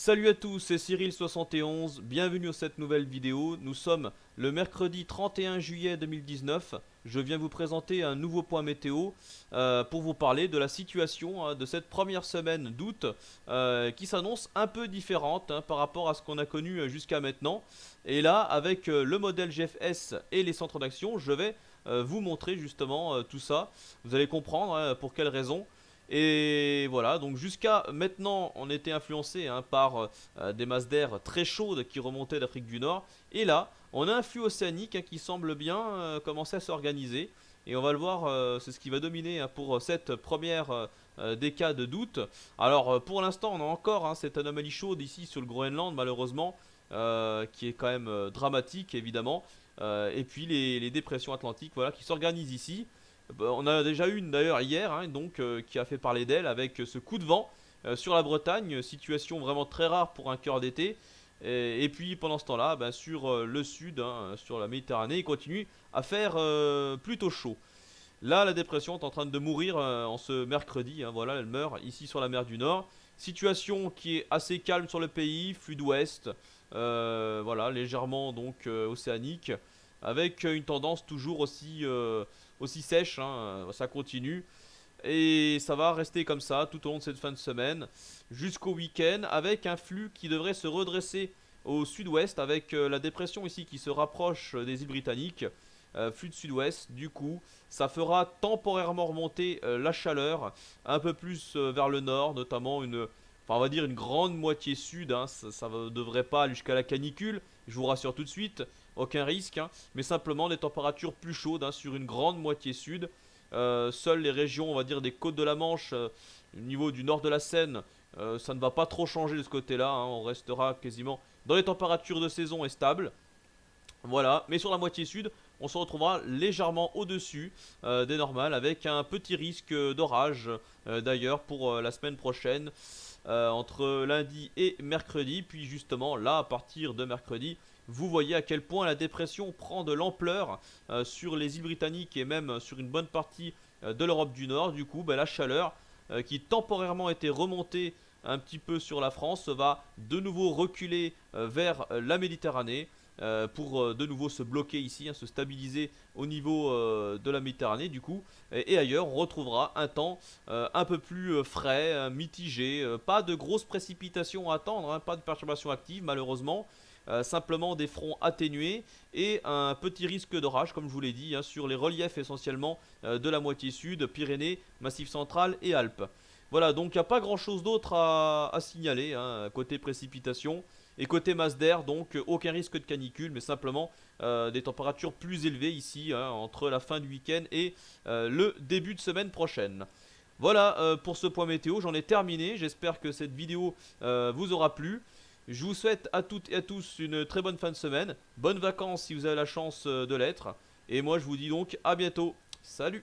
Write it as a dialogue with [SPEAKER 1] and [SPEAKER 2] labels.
[SPEAKER 1] Salut à tous, c'est Cyril71, bienvenue à cette nouvelle vidéo. Nous sommes le mercredi 31 juillet 2019. Je viens vous présenter un nouveau point météo pour vous parler de la situation de cette première semaine d'août qui s'annonce un peu différente par rapport à ce qu'on a connu jusqu'à maintenant. Et là, avec le modèle GFS et les centres d'action, je vais vous montrer justement tout ça. Vous allez comprendre pour quelles raisons. Et voilà, donc jusqu'à maintenant, on était influencé par des masses d'air très chaudes qui remontaient d'Afrique du Nord. Et là, on a un flux océanique qui semble bien commencer à s'organiser. Et on va le voir, c'est ce qui va dominer pour cette première décade d'août. Alors pour l'instant, on a encore cette anomalie chaude ici sur le Groenland, malheureusement, qui est quand même dramatique, évidemment. Et puis les dépressions atlantiques, voilà, qui s'organisent ici. On a déjà eu une d'ailleurs hier, donc qui a fait parler d'elle avec ce coup de vent sur la Bretagne, situation vraiment très rare pour un cœur d'été. Et puis pendant ce temps-là, sur le sud, sur la Méditerranée, il continue à faire plutôt chaud. Là, la dépression est en train de mourir en ce mercredi. Voilà, elle meurt ici sur la mer du Nord. Situation qui est assez calme sur le pays, flux d'ouest, voilà, légèrement donc océanique, avec une tendance toujours aussi sèche. Ça continue. Et ça va rester comme ça tout au long de cette fin de semaine jusqu'au week-end avec un flux qui devrait se redresser au sud-ouest avec la dépression ici qui se rapproche des îles britanniques. Flux de sud-ouest, du coup, ça fera temporairement remonter la chaleur un peu plus vers le nord, notamment enfin, on va dire une grande moitié sud. Ça ne devrait pas aller jusqu'à la canicule, je vous rassure tout de suite, aucun risque, mais simplement des températures plus chaudes sur une grande moitié sud. Seules les régions, on va dire, des côtes de la Manche, au niveau du nord de la Seine, ça ne va pas trop changer de ce côté-là. On restera quasiment dans les températures de saison et stable. Voilà, mais sur la moitié sud, on se retrouvera légèrement au-dessus des normales avec un petit risque d'orage d'ailleurs pour la semaine prochaine entre lundi et mercredi. Puis justement là, à partir de mercredi, vous voyez à quel point la dépression prend de l'ampleur sur les îles britanniques et même sur une bonne partie de l'Europe du Nord. Du coup, la chaleur qui temporairement était remontée un petit peu sur la France va de nouveau reculer vers la Méditerranée pour de nouveau se bloquer ici, se stabiliser au niveau de la Méditerranée du coup. Et ailleurs, on retrouvera un temps un peu plus frais, mitigé, pas de grosses précipitations à attendre, pas de perturbations actives malheureusement. Simplement des fronts atténués et un petit risque d'orage comme je vous l'ai dit sur les reliefs essentiellement de la moitié sud, Pyrénées, Massif central et Alpes. Voilà, donc il n'y a pas grand chose d'autre à signaler côté précipitation. Et côté masse d'air, donc aucun risque de canicule, mais simplement des températures plus élevées ici, entre la fin du week-end et le début de semaine prochaine. Voilà pour ce point météo, j'en ai terminé. J'espère que cette vidéo vous aura plu. Je vous souhaite à toutes et à tous une très bonne fin de semaine. Bonnes vacances si vous avez la chance de l'être. Et moi je vous dis donc à bientôt. Salut!